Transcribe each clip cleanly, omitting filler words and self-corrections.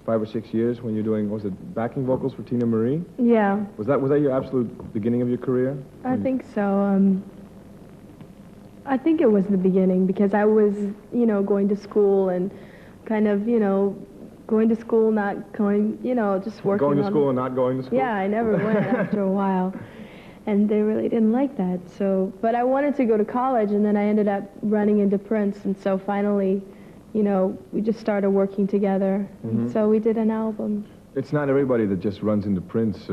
5 or 6 years when you're doing, was it backing vocals for Tina Marie? Yeah. Was that your absolute beginning of your career? I think so. I think it was the beginning because I was, you know, going to school and kind of, you know, going to school, not going, you know, just working Going to school and not going to school? Yeah, I never went after a while. And they really didn't like that. So, but I wanted to go to college, and then I ended up running into Prince, and so finally, you know, we just started working together. And so we did an album. It's not everybody that just runs into Prince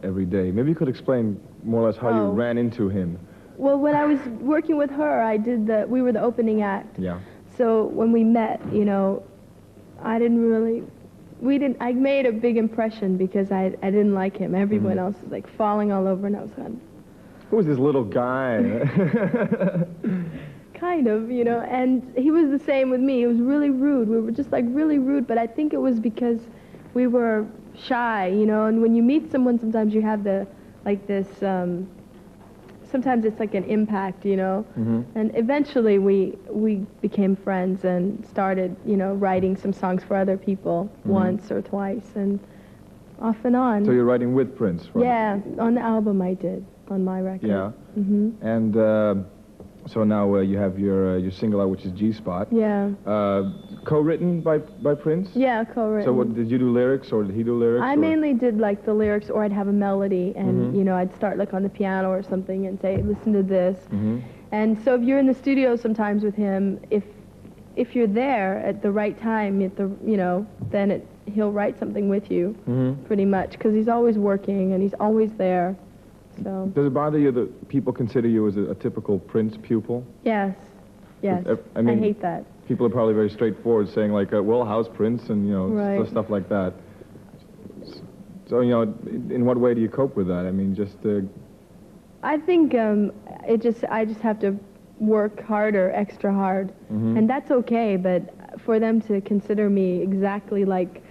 every day. Maybe you could explain more or less how you ran into him. Well, when I was working with her, we were the opening act. Yeah. So when we met, you know, I made a big impression because I didn't like him. Everyone else was like falling all over, and I was kind of... Who was this little guy? Kind of, you know, and he was the same with me. He was really rude. We were just like really rude, but I think it was because we were shy, you know, and when you meet someone, sometimes you have sometimes it's like an impact, you know, and eventually we became friends and started, you know, writing some songs for other people once or twice, and off and on. So you're writing with Prince, right? Yeah, on the album I did, on my record. Yeah. And so now you have your single out, which is G-Spot. Yeah. Co-written by Prince? Yeah, co-written. So what, did you do lyrics, or did he do lyrics? I mainly did like the lyrics, or I'd have a melody, and you know, I'd start like on the piano or something and say, listen to this. And so if you're in the studio sometimes with him, if you're there at the right time, you know, then he'll write something with you, pretty much, because he's always working and he's always there. So. Does it bother you that people consider you as a typical Prince pupil? Yes, yes. I mean, I hate that. People are probably very straightforward, saying like, well, how's Prince, and you know, stuff like that. So, you know, in what way do you cope with that? I mean, just. I think I just have to work harder, extra hard, and that's okay. But for them to consider me exactly like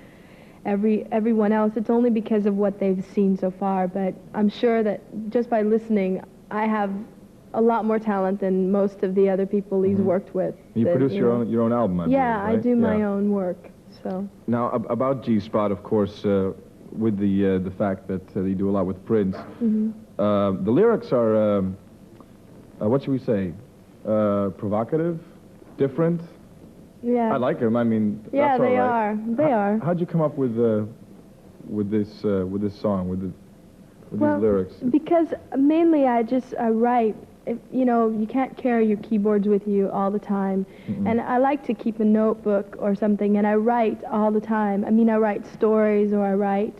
everyone else, it's only because of what they've seen so far, but I'm sure that just by listening, I have a lot more talent than most of the other people he's worked with. You produce your own album, I believe, right? I do my own work, so. Now, about G-Spot, of course, with the fact that you do a lot with Prince, the lyrics are, what should we say, provocative, different? Yeah. I like them. I mean, yeah, that's all right. They are. How'd you come up with this song, with these lyrics? Because mainly I write. You know, you can't carry your keyboards with you all the time, and I like to keep a notebook or something, and I write all the time. I mean, I write stories, or I write.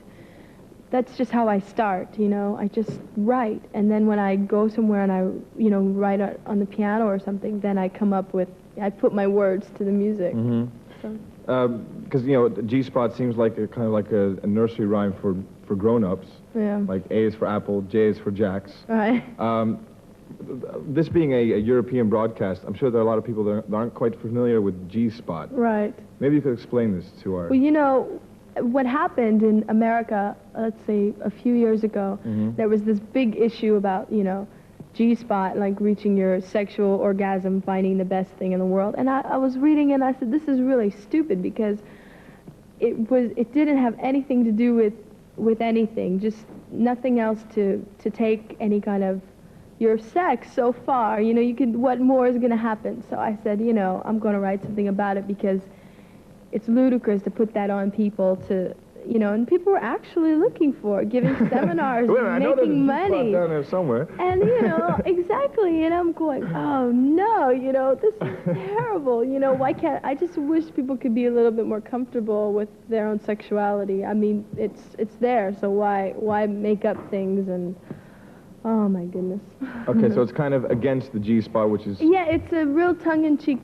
That's just how I start. You know, I just write, and then when I go somewhere and I, you know, write on the piano or something, then I come up with. I put my words to the music. Because you know, G-Spot seems like kind of like a nursery rhyme for grown-ups. Yeah. Like A is for Apple, J is for Jacks. Right. This being a European broadcast, I'm sure there are a lot of people that aren't quite familiar with G-Spot. Right. Maybe you could explain this to our... Well, you know, what happened in America, let's say a few years ago, there was this big issue about, you know, G-spot, like reaching your sexual orgasm, finding the best thing in the world. And I was reading and I said, this is really stupid, because it didn't have anything to do with anything, just nothing else to take any kind of your sex so far. You know, what more is going to happen? So I said, you know, I'm going to write something about it, because it's ludicrous to put that on people to, you know, and people were actually looking for, giving seminars, making money. Down there somewhere. And, you know, exactly, and I'm going, oh no, you know, this is terrible, you know, why can't, I just wish people could be a little bit more comfortable with their own sexuality. I mean, it's there, so why make up things, and, oh my goodness. Okay, so it's kind of against the G-spot, which is... Yeah, it's a real tongue-in-cheek